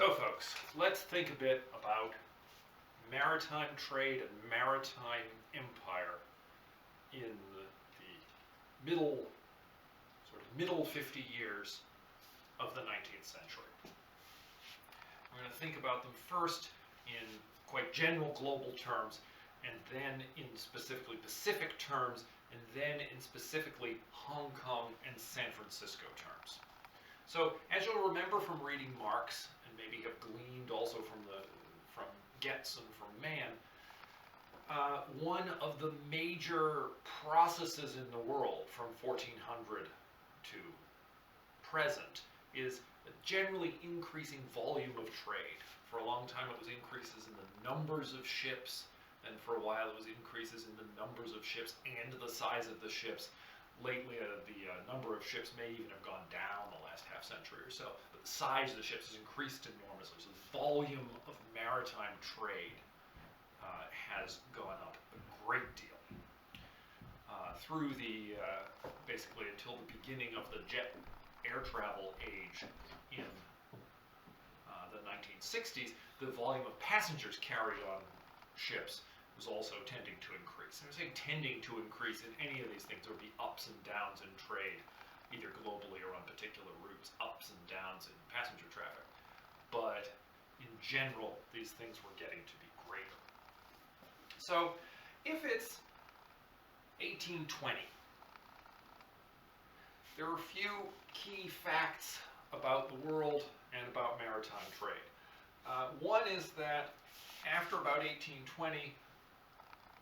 So folks, let's think a bit about maritime trade and maritime empire in the middle 50 years of the 19th century. We're going to think about them first in quite general global terms, and then in specifically Pacific terms, and then in specifically Hong Kong and San Francisco terms. So, as you'll remember from reading Marx, and maybe have gleaned also from Goetz and from Mann, one of the major processes in the world from 1400 to present is a generally increasing volume of trade. For a long time it was increases in the numbers of ships, and for a while it was increases in the numbers of ships and the size of the ships. Lately the number of ships may even have gone down the last half century or so, but the size of the ships has increased enormously. So the volume of maritime trade has gone up a great deal. Through basically until the beginning of the jet air travel age in the 1960s, the volume of passengers carried on ships was also tending to increase. And I'm saying tending to increase. In any of these things, there would be ups and downs in trade, either globally or on particular routes, ups and downs in passenger traffic. But in general, these things were getting to be greater. So if it's 1820, there are a few key facts about the world and about maritime trade. One is that after about 1820,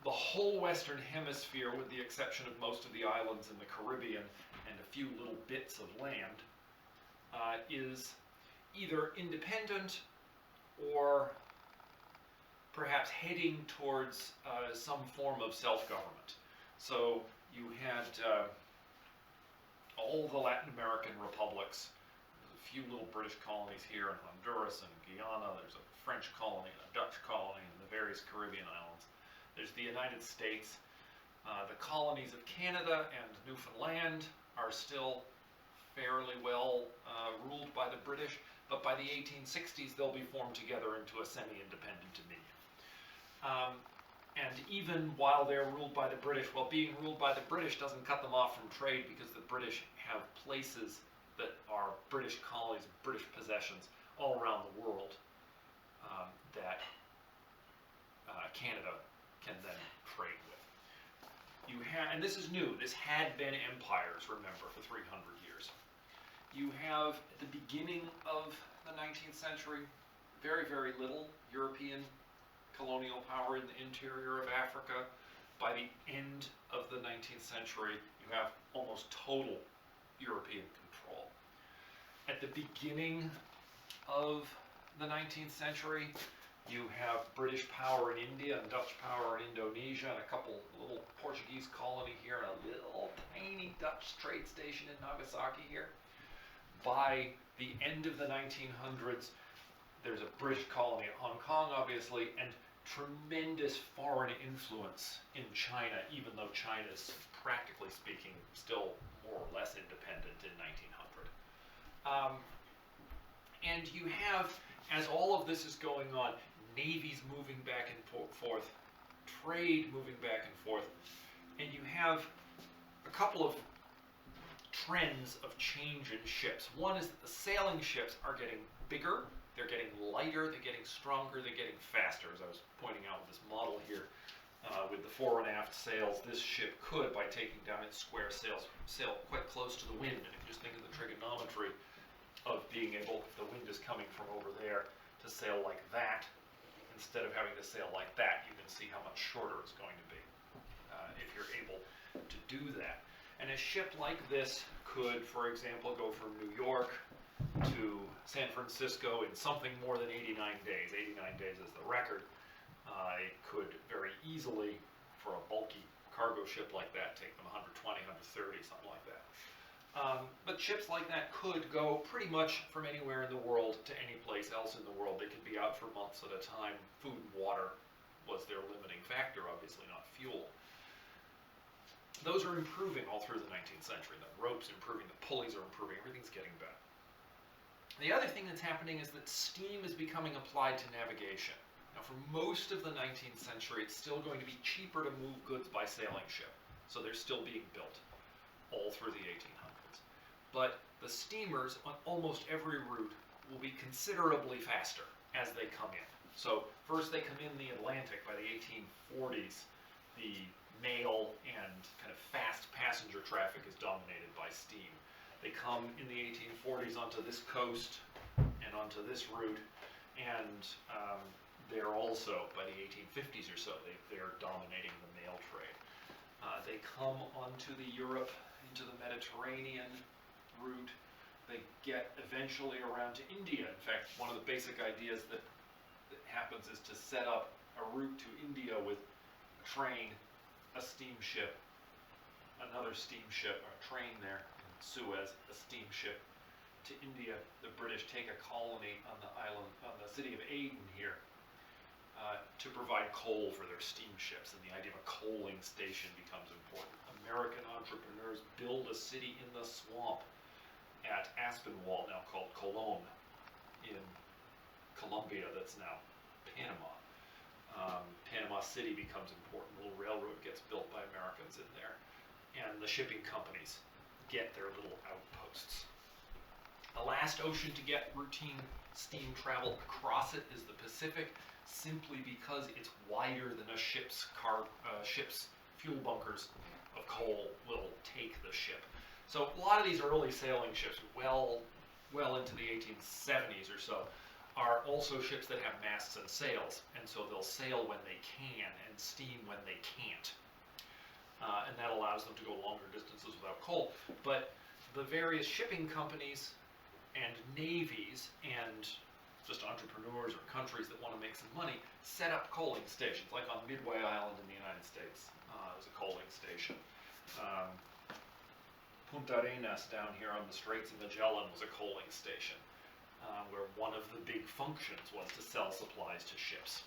the whole Western Hemisphere, with the exception of most of the islands in the Caribbean and a few little bits of land, is either independent or perhaps heading towards some form of self-government. So you had all the Latin American republics, a few little British colonies here in Honduras and Guyana, there's a French colony and a Dutch colony and the various Caribbean islands. There's the United States. The colonies of Canada and Newfoundland are still fairly well ruled by the British, but by the 1860s they'll be formed together into a semi-independent dominion. And even while they're ruled by the British, well, being ruled by the British doesn't cut them off from trade, because the British have places that are British colonies, British possessions all around the world that Canada can then trade with. And this is new, this had been empires, remember, for 300 years. You have, at the beginning of the 19th century, very, very little European colonial power in the interior of Africa. By the end of the 19th century, you have almost total European control. At the beginning of the 19th century, you have British power in India and Dutch power in Indonesia and a couple little Portuguese colony here and a little tiny Dutch trade station in Nagasaki here. By the end of the 1900s, there's a British colony in Hong Kong, obviously, and tremendous foreign influence in China, even though China's, practically speaking, still more or less independent in 1900. And you have, as all of this is going on, navies moving back and forth, trade moving back and forth, and you have a couple of trends of change in ships. One is that the sailing ships are getting bigger, they're getting lighter, they're getting stronger, they're getting faster. As I was pointing out with this model here, with the fore and aft sails, this ship could, by taking down its square sails, sail quite close to the wind. And if you just think of the trigonometry of being able, if the wind is coming from over there, to sail like that, instead of having to sail like that, you can see how much shorter it's going to be if you're able to do that. And a ship like this could, for example, go from New York to San Francisco in something more than 89 days. 89 days is the record. It could very easily, for a bulky cargo ship like that, take them 120, 130, something like that. But ships like that could go pretty much from anywhere in the world to any place else in the world. They could be out for months at a time. Food and water was their limiting factor, obviously not fuel. Those are improving all through the 19th century. The rope's improving, the pulleys are improving, everything's getting better. The other thing that's happening is that steam is becoming applied to navigation. Now, for most of the 19th century, it's still going to be cheaper to move goods by sailing ship. So they're still being built all through the 1800s. But the steamers on almost every route will be considerably faster as they come in. So first they come in the Atlantic. By the 1840s, the mail and kind of fast passenger traffic is dominated by steam. They come in the 1840s onto this coast and onto this route, and they're also, by the 1850s or so, they're dominating the mail trade. They come onto the Europe, into the Mediterranean route. They get eventually around to India. In fact, one of the basic ideas that happens is to set up a route to India with a train, a steamship, another steamship, or a train there in Suez, a steamship to India. The British take a colony on the island, on the city of Aden here, to provide coal for their steamships, and the idea of a coaling station becomes important. American entrepreneurs build a city in the swamp at Aspinwall, now called Colón, in Colombia, that's now Panama. Panama City becomes important. A little railroad gets built by Americans in there, and the shipping companies get their little outposts. The last ocean to get routine steam travel across it is the Pacific, simply because it's wider than a ship's fuel bunkers of coal will take the ship. So a lot of these early sailing ships, well into the 1870s or so, are also ships that have masts and sails, and so they'll sail when they can and steam when they can't. And that allows them to go longer distances without coal. But the various shipping companies and navies and just entrepreneurs or countries that want to make some money set up coaling stations, like on Midway Island in the United States. There's a coaling station. Punta Arenas down here on the Straits of Magellan was a coaling station, where one of the big functions was to sell supplies to ships.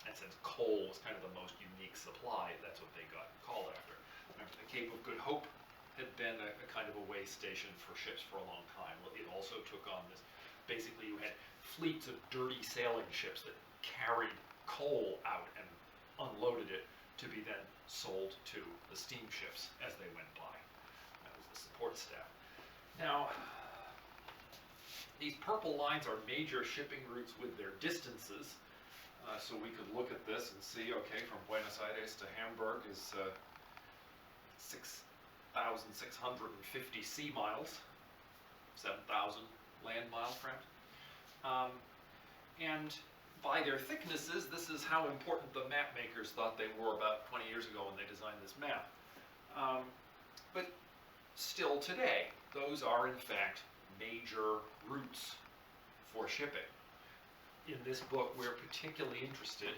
And since coal was kind of the most unique supply, that's what they got called after. Remember, the Cape of Good Hope had been a kind of a way station for ships for a long time. It also took on this, basically you had fleets of dirty sailing ships that carried coal out and unloaded it to be then sold to the steamships as they went by. That was the support staff. Now, these purple lines are major shipping routes with their distances. So we could look at this and see, okay, from Buenos Aires to Hamburg is 6,650 sea miles, 7,000 land miles perhaps. And by their thicknesses, this is how important the map makers thought they were about 20 years ago when they designed this map. But still today, those are in fact major routes for shipping. In this book, we're particularly interested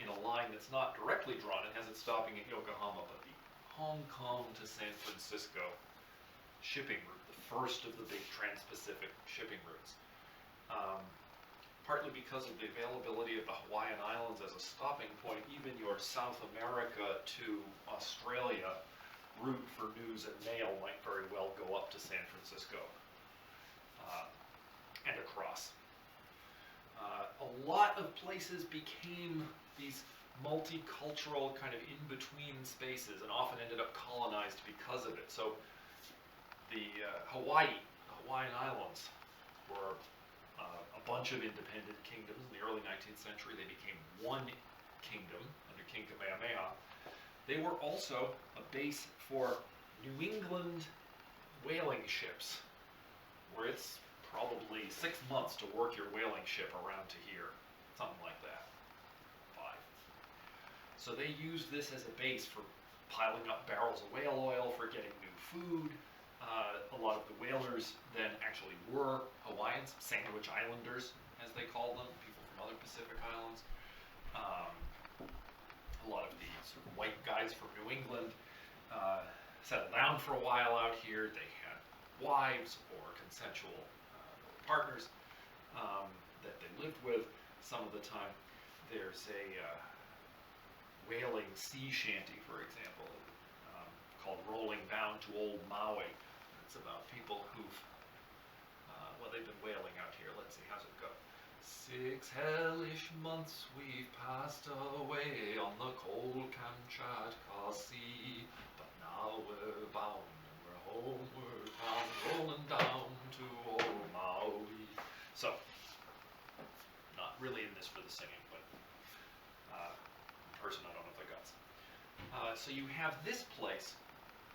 in a line that's not directly drawn. It has it stopping at Yokohama, but the Hong Kong to San Francisco shipping route, the first of the big trans-Pacific shipping routes. Partly because of the availability of the Hawaiian Islands as a stopping point, even your South America to Australia route for news and mail might very well go up to San Francisco and across. A lot of places became these multicultural kind of in-between spaces and often ended up colonized because of it. So the Hawaiian Islands were a bunch of independent kingdoms. In the early 19th century, they became one kingdom under King Kamehameha. They were also a base for New England whaling ships, where it's probably 6 months to work your whaling ship around to here, something like that, 5. So they used this as a base for piling up barrels of whale oil, for getting new food. A lot of the whalers then actually were Hawaiians, Sandwich Islanders, as they called them, people from other Pacific islands. A lot of the sort of white guys from New England settled down for a while out here. They had wives or consensual partners that they lived with some of the time. There's a whaling sea shanty, for example, called Rolling Down to Old Maui. It's about people who've well, they've been whaling out here. Let's see, how's it go? 6 hellish months we've passed away on the cold Kamchatka Sea, but now we're bound and we're homeward bound, rolling down to old Maui. So, not really in this for the singing, but in person I don't have the guts. So you have this place,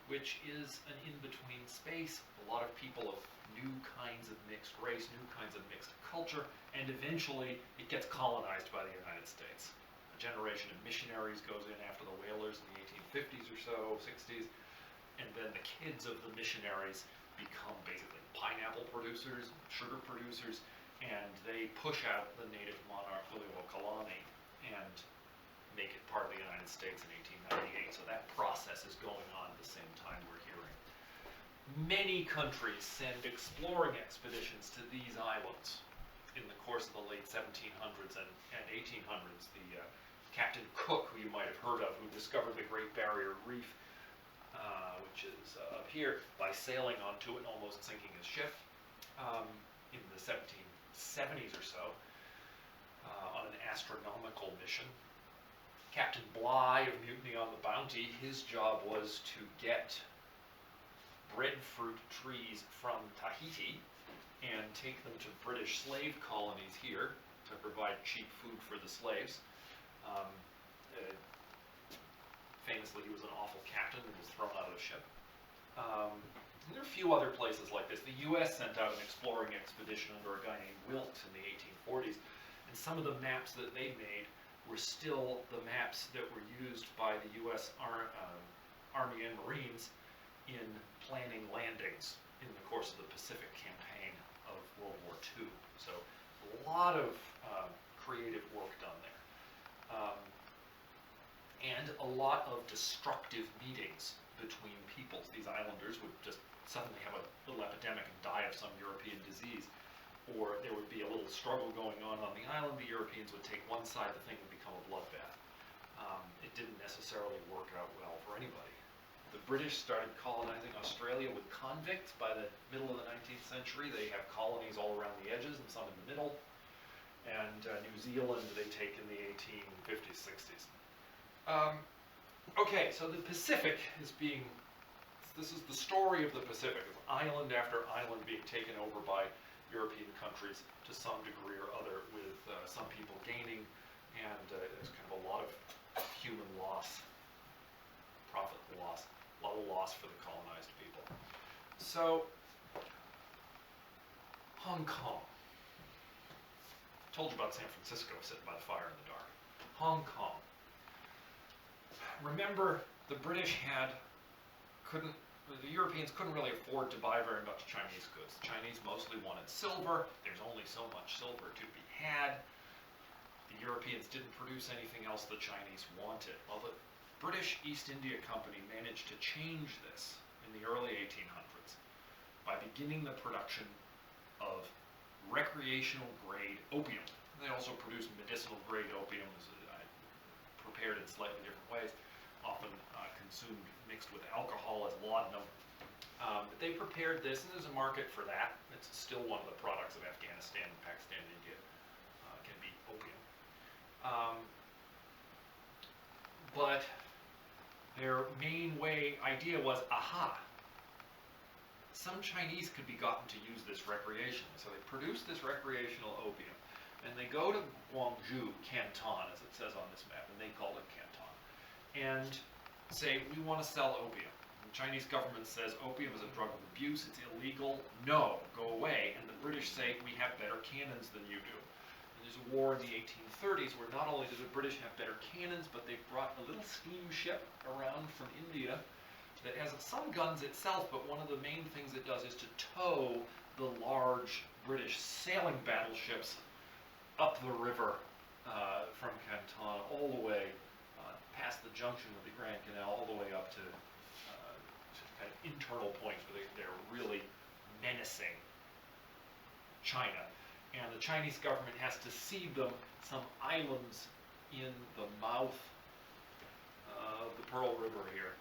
which is an in-between space, a lot of people of new kinds of mixed race, new kinds of mixed culture, and eventually it gets colonized by the United States. A generation of missionaries goes in after the whalers in the 1850s or so, 60s, and then the kids of the missionaries become basically pineapple producers, sugar producers, and they push out the native monarch Julio Kalani and make it part of the United States in 1898. So that process is going on at the same time we're hearing. Many countries send exploring expeditions to these islands in the course of the late 1700s and 1800s. The Captain Cook, who you might have heard of, who discovered the Great Barrier Reef, which is up here, by sailing onto it and almost sinking his ship in the 1770s or so on an astronomical mission. Captain Bligh of Mutiny on the Bounty, his job was to get breadfruit trees from Tahiti and take them to British slave colonies here to provide cheap food for the slaves. Famously, he was an awful captain and was thrown out of the ship. There are a few other places like this. The U.S. sent out an exploring expedition under a guy named Wilkes in the 1840s, and some of the maps that they made were still the maps that were used by the U.S. Army and Marines in planning landings in the course of the Pacific campaign of World War II. So a lot of creative work done there. And a lot of destructive meetings between peoples. These islanders would just suddenly have a little epidemic and die of some European disease. Or there would be a little struggle going on the island. The Europeans would take one side, the thing would become a bloodbath. It didn't necessarily work out well for anybody. The British started colonizing Australia with convicts by the middle of the 19th century. They have colonies all around the edges and some in the middle. And New Zealand they take in the 1850s, 60s. Okay, so the Pacific is this is the story of the Pacific, of island after island being taken over by European countries to some degree or other, with some people gaining, and there's kind of a lot of human loss, profit loss, a lot of loss for the colonized people. So, Hong Kong. Told you about San Francisco sitting by the fire in the dark. Hong Kong. Remember, the Europeans couldn't really afford to buy very much Chinese goods. The Chinese mostly wanted silver. There's only so much silver to be had. The Europeans didn't produce anything else the Chinese wanted. Well, the British East India Company managed to change this in the early 1800s by beginning the production of recreational grade opium. They also produced medicinal grade opium, prepared in slightly different ways, often consumed mixed with alcohol as laudanum. But they prepared this, and there's a market for that. It's still one of the products of Afghanistan, Pakistan, and India, can be opium. But their main idea was, some Chinese could be gotten to use this recreationally. So they produced this recreational opium, and they go to Guangzhou, Canton, as it says on this map, and they call it Canton, and say, we want to sell opium. The Chinese government says opium is a drug of abuse, it's illegal, no, go away. And the British say, we have better cannons than you do. And there's a war in the 1830s where not only do the British have better cannons, but they've brought a little steamship around from India that has some guns itself, but one of the main things it does is to tow the large British sailing battleships up the river from Canton all the way past the junction of the Grand Canal, all the way up to kind of internal points where they're really menacing China. And the Chinese government has to cede them some islands in the mouth of the Pearl River here.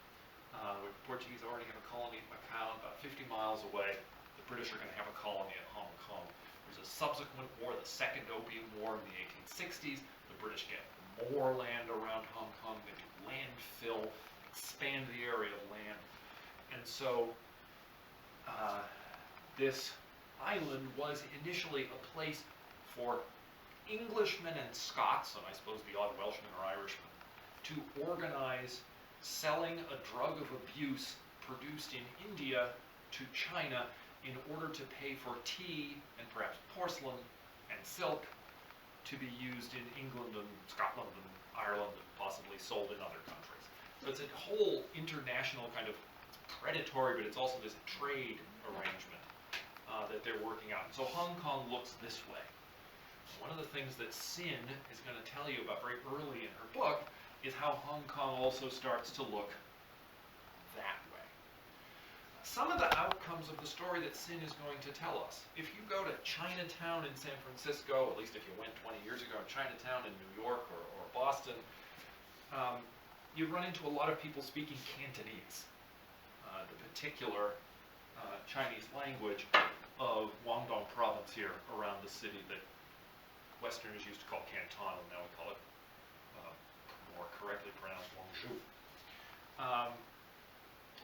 The Portuguese already have a colony in Macau, about 50 miles away. The British are going to have a colony at Hong Kong. There's a subsequent war, the Second Opium War in the 1860s. The British get more land around Hong Kong. They do landfill, expand the area of land. And so this island was initially a place for Englishmen and Scots, and I suppose the odd Welshman or Irishman, to organize selling a drug of abuse produced in India to China in order to pay for tea and perhaps porcelain and silk to be used in England and Scotland and Ireland and possibly sold in other countries. So it's a whole international kind of predatory, but it's also this trade arrangement that they're working out. So Hong Kong looks this way. One of the things that Sinn is going to tell you about very early in her book is how Hong Kong also starts to look that way. Some of the outcomes of the story that Sinn is going to tell us. If you go to Chinatown in San Francisco, at least if you went 20 years ago, Chinatown in New York or Boston, you run into a lot of people speaking Cantonese, the particular Chinese language of Guangdong province here around the city that Westerners used to call Canton, and now we call it, more correctly pronounced, Guangzhou.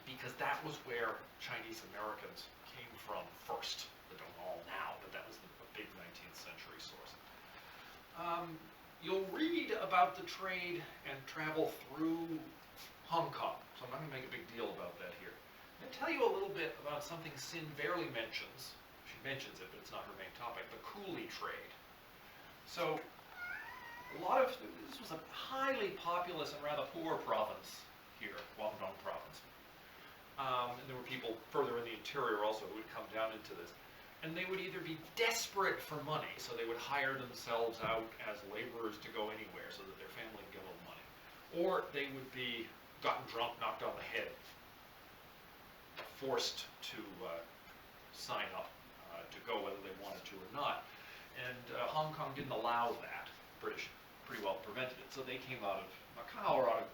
Because that was where Chinese Americans came from first. They don't all now, but that was a big 19th century source. You'll read about the trade and travel through Hong Kong, so I'm not going to make a big deal about that here. I'm going to tell you a little bit about something Sinn barely mentions. She mentions it, but it's not her main topic, the coolie trade. So, this was a highly populous and rather poor province here, Guangdong province. And there were people further in the interior also who would come down into this. And they would either be desperate for money, so they would hire themselves out as laborers to go anywhere so that their family could get a little money. Or they would be gotten drunk, knocked on the head, forced to sign up to go whether they wanted to or not. And Hong Kong didn't allow that. British pretty well prevented it. So they came out of Macau or out of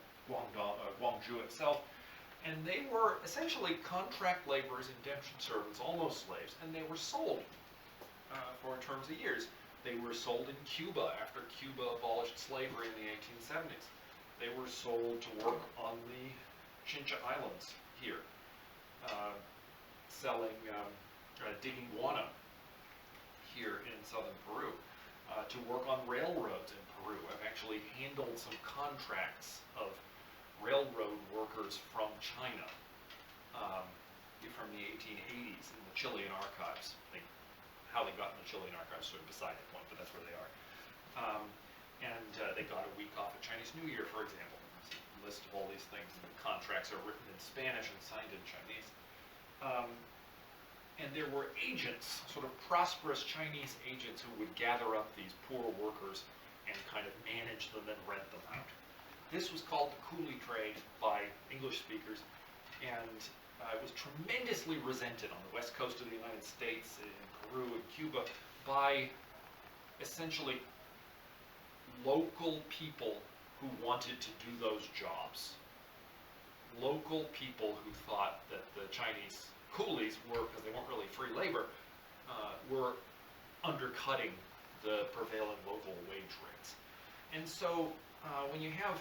Guangzhou itself, and they were essentially contract laborers, indentured servants, almost slaves, and they were sold for terms of years. They were sold in Cuba after Cuba abolished slavery in the 1870s. They were sold to work on the Chincha Islands here, digging guano here in southern Peru, to work on railroads in Peru. I've actually handled some contracts of railroad workers from China from the 1880s in the Chilean archives. How they got in the Chilean archives is sort of beside the point, but that's where they are. They got a week off at Chinese New Year, for example. There's a list of all these things, and the contracts are written in Spanish and signed in Chinese. And there were agents, sort of prosperous Chinese agents, who would gather up these poor workers and kind of manage them and rent them out. This was called the coolie trade by English speakers, and it was tremendously resented on the west coast of the United States, in Peru and Cuba, by essentially local people who wanted to do those jobs. Local people who thought that the Chinese coolies were, because they weren't really free labor, were undercutting the prevailing local wage rates. And so when you have,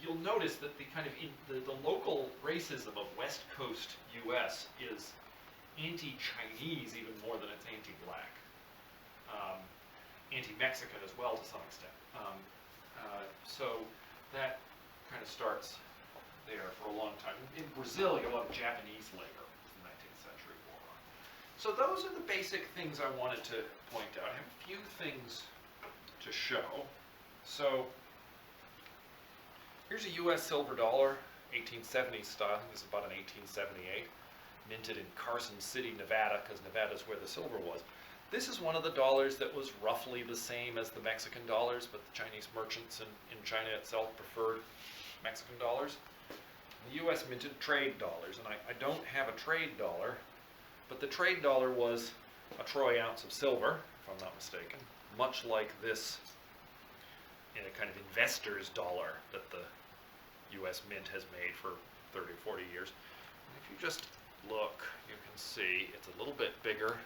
you'll notice that the kind of the local racism of West Coast U.S. is anti-Chinese even more than it's anti-black, anti-Mexican as well to some extent. So that kind of starts there for a long time. In Brazil, you have a lot of Japanese labor as the 19th century wore on. So those are the basic things I wanted to point out. I have a few things to show. So here's a U.S. silver dollar, 1870s style. I think this is about an 1878, minted in Carson City, Nevada, because Nevada is where the silver was. This is one of the dollars that was roughly the same as the Mexican dollars, but the Chinese merchants in China itself preferred Mexican dollars. The U.S. minted trade dollars, and I don't have a trade dollar, but the trade dollar was a troy ounce of silver, if I'm not mistaken, much like this in a kind of investor's dollar that the U.S. Mint has made for 30 or 40 years. And if you just look, you can see it's a little bit bigger,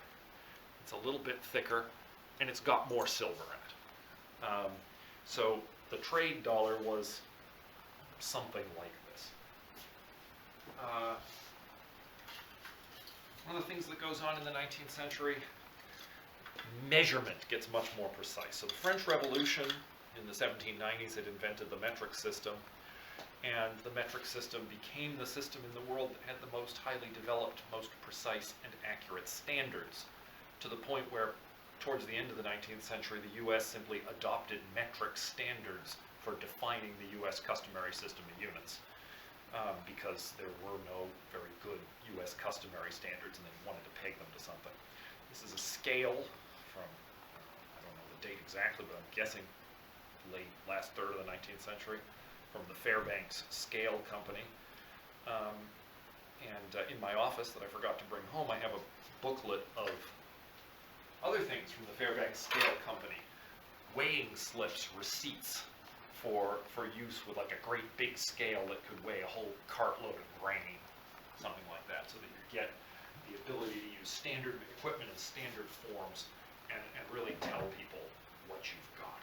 it's a little bit thicker, and it's got more silver in it. So the trade dollar was something like this. One of the things that goes on in the 19th century, measurement gets much more precise. So the French Revolution in the 1790s had invented the metric system, and the metric system became the system in the world that had the most highly developed, most precise and accurate standards, to the point where towards the end of the 19th century the US simply adopted metric standards for defining the US customary system of units, because there were no very good US customary standards and they wanted to peg them to something. This is a scale from, I don't know the date exactly, but I'm guessing late last third of the 19th century, from the Fairbanks Scale Company. In my office that I forgot to bring home, I have a booklet of other things from the Fairbanks Scale Company. Weighing slips, receipts for use with like a great big scale that could weigh a whole cartload of grain, something like that, so that you get the ability to use standard equipment in standard forms and really tell people what you've got.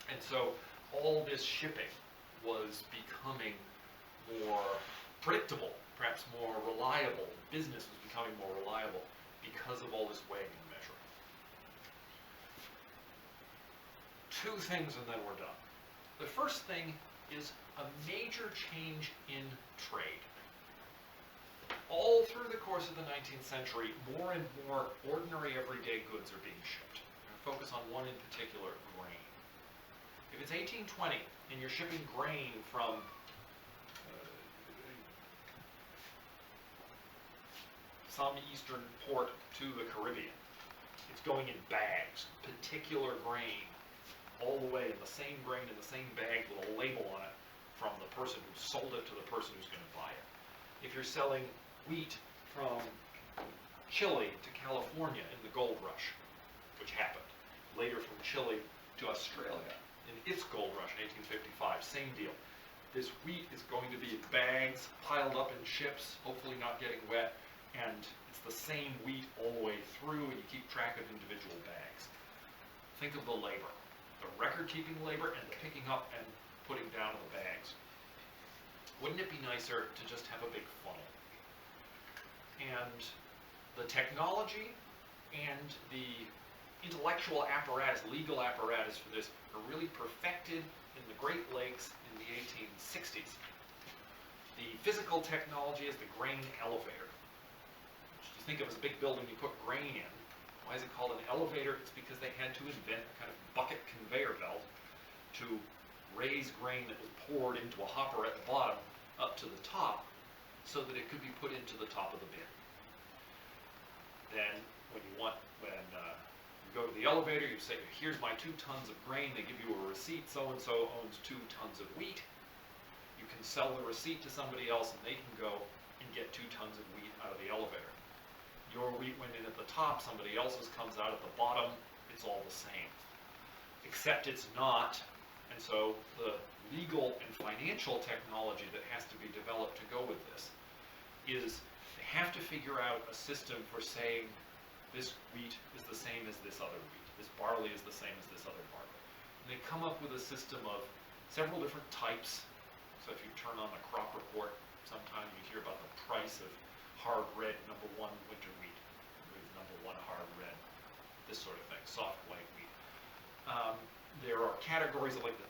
And so all this shipping was becoming more predictable, perhaps more reliable. Business was becoming more reliable because of all this weighing and measuring. Two things and then we're done. The first thing is a major change in trade. All through the course of the 19th century, more and more ordinary everyday goods are being shipped. I'm going to focus on one in particular, grain. If it's 1820 and you're shipping grain from some eastern port to the Caribbean, it's going in bags, particular grain, all the way in the same grain in the same bag with a label on it from the person who sold it to the person who's going to buy it. If you're selling wheat from Chile to California in the gold rush, which happened, later from Chile to Australia in its gold rush in 1855, same deal. This wheat is going to be in bags, piled up in ships, hopefully not getting wet, and it's the same wheat all the way through, and you keep track of individual bags. Think of the labor. The record-keeping labor and the picking up and putting down of the bags. Wouldn't it be nicer to just have a big funnel? And the technology and the intellectual apparatus, legal apparatus for this are really perfected in the Great Lakes in the 1860s. The physical technology is the grain elevator, which you think of as a big building you put grain in. Why is it called an elevator? It's because they had to invent a kind of bucket conveyor belt to raise grain that was poured into a hopper at the bottom up to the top so that it could be put into the top of the bin. Then when you go to the elevator, you say, here's my 2 tons of grain, they give you a receipt, so-and-so owns 2 tons of wheat. You can sell the receipt to somebody else and they can go and get 2 tons of wheat out of the elevator. Your wheat went in at the top, somebody else's comes out at the bottom, it's all the same. Except it's not, and so the legal and financial technology that has to be developed to go with this is they have to figure out a system for saying this wheat is the same as this other wheat, this barley is the same as this other barley. And they come up with a system of several different types. So if you turn on the crop report, sometime you hear about the price of hard red #1 winter wheat with #1 hard red, this sort of thing, soft white wheat. There are categories of like the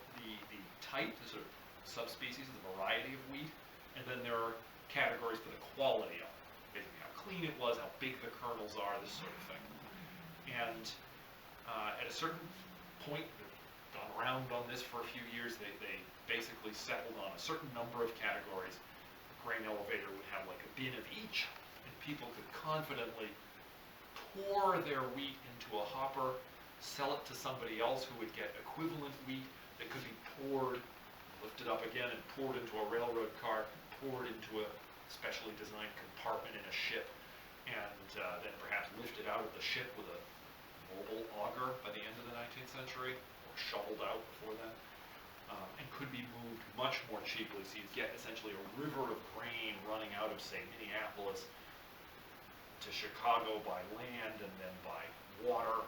type, the sort of subspecies, the variety of wheat, and then there are categories for the quality of it, basically how clean it was, how big the kernels are, this sort of thing. And at a certain point, they've gone around on this for a few years, they basically settled on a certain number of categories. The grain elevator would have like a bin of each, and people could confidently pour their wheat into a hopper, sell it to somebody else who would get equivalent wheat that could be poured, lifted up again and poured into a railroad car, poured into a specially designed compartment in a ship, and then perhaps lifted out of the ship with a mobile auger by the end of the 19th century, or shoveled out before that. and could be moved much more cheaply. So you get essentially a river of grain running out of, say, Minneapolis to Chicago by land and then by water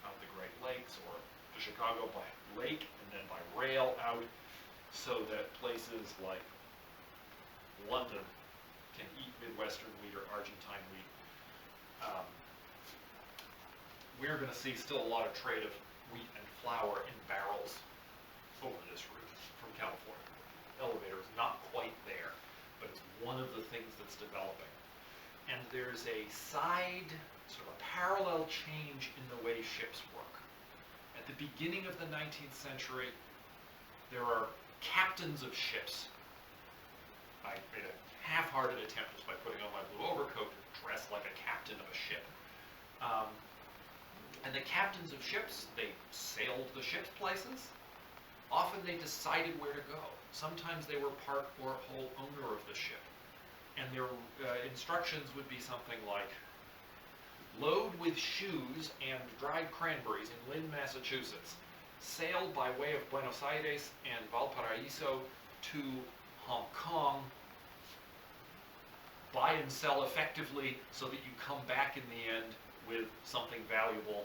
out the Great Lakes, or to Chicago by lake and then by rail out, so that places like London can eat Midwestern wheat or Argentine wheat. We're going to see still a lot of trade of wheat and flour in barrels over this route from California. The elevator is not quite there, but it's one of the things that's developing. And there's a side, sort of a parallel change in the way ships work. At the beginning of the 19th century, there are captains of ships. I made a half-hearted attempt just by putting on my blue overcoat to dress like a captain of a ship. And the captains of ships, they sailed the ship's places. Often they decided where to go. Sometimes they were part or whole owner of the ship. And their instructions would be something like, load with shoes and dried cranberries in Lynn, Massachusetts. Sail by way of Buenos Aires and Valparaiso to Hong Kong. Buy and sell effectively so that you come back in the end with something valuable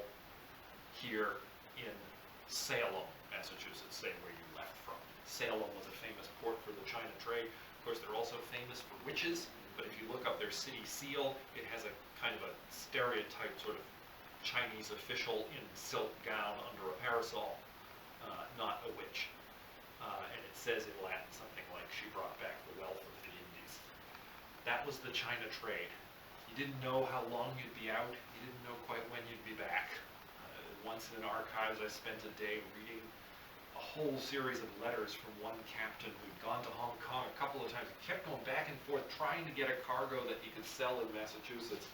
here in Salem, Massachusetts, say where you left from. Salem was a famous port for the China trade. Of course, they're also famous for witches, but if you look up their city seal, it has a kind of a stereotype sort of Chinese official in silk gown under a parasol, not a witch. And it says in Latin something like, she brought back the wealth of the Indies. That was the China trade. You didn't know how long you'd be out. You didn't know quite when you'd be back. Once in archives, I spent a day reading a whole series of letters from one captain who'd gone to Hong Kong a couple of times. He kept going back and forth trying to get a cargo that he could sell in Massachusetts.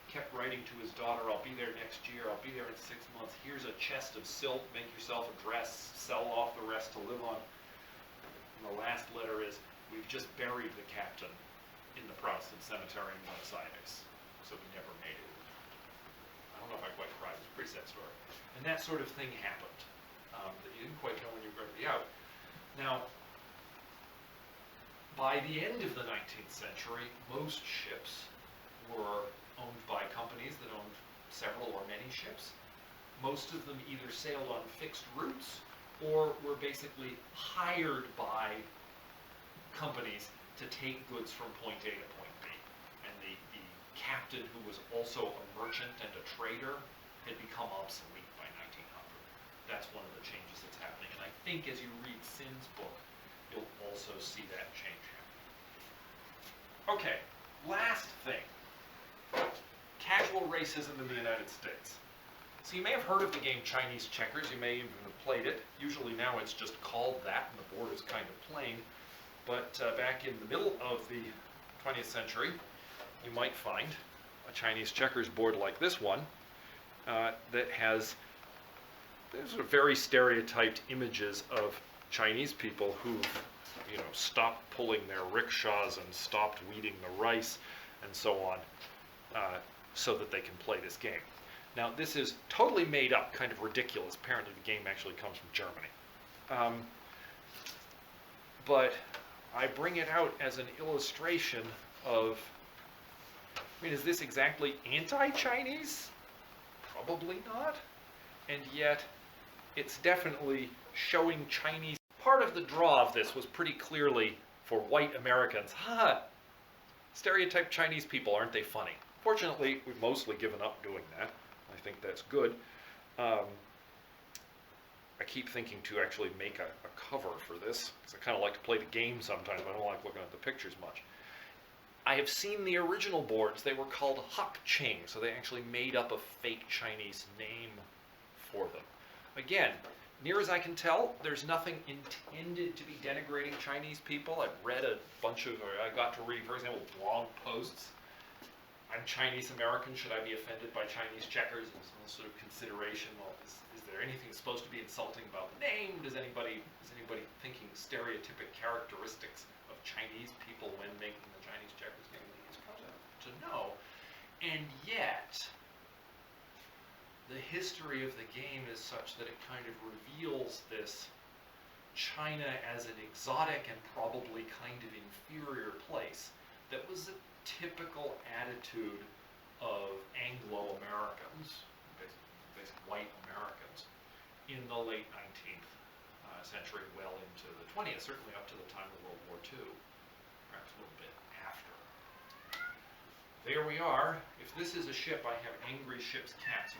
Kept writing to his daughter, I'll be there next year, I'll be there in 6 months. Here's a chest of silk, make yourself a dress, sell off the rest to live on. And the last letter is, we've just buried the captain in the Protestant cemetery in Buenos Aires, so we never made it. I don't know if I quite cried, it was a pretty sad story. And that sort of thing happened. That you didn't quite know when you were going to be out. Now, by the end of the 19th century, most ships were owned by companies that owned several or many ships. Most of them either sailed on fixed routes or were basically hired by companies to take goods from point A to point B. And the captain, who was also a merchant and a trader, had become obsolete by 1900. That's one of the changes that's happening. And I think as you read Sinn's book, you'll also see that change happen. Okay, last thing. Casual racism in the United States. So you may have heard of the game Chinese checkers. You may even have played it. Usually now it's just called that, and the board is kind of plain. But back in the middle of the 20th century, you might find a Chinese checkers board like this one that has sort of very stereotyped images of Chinese people who've, stopped pulling their rickshaws and stopped weeding the rice and so on, so that they can play this game. Now, this is totally made up, kind of ridiculous. Apparently, the game actually comes from Germany. But I bring it out as an illustration of, is this exactly anti-Chinese? Probably not. And yet, it's definitely showing Chinese. Part of the draw of this was pretty clearly for white Americans. Stereotyped Chinese people, aren't they funny? Fortunately, we've mostly given up doing that. I think that's good. I keep thinking to actually make a cover for this, because I kind of like to play the game sometimes, but I don't like looking at the pictures much. I have seen the original boards. They were called Huck Ching, so they actually made up a fake Chinese name for them. Again, near as I can tell, there's nothing intended to be denigrating Chinese people. I've read a bunch of, I got to read, for example, blog posts. I'm Chinese American, should I be offended by Chinese checkers? And some sort of consideration, well, is there anything supposed to be insulting about the name? Is anybody thinking stereotypic characteristics of Chinese people when making the Chinese checkers game? It's hard to know. And yet, the history of the game is such that it kind of reveals this China as an exotic and probably kind of inferior place that was a typical attitude of Anglo-Americans, basically white Americans, in the late 19th century, well into the 20th, certainly up to the time of World War II, perhaps a little bit after. There we are. If this is a ship, I have angry ship's cats.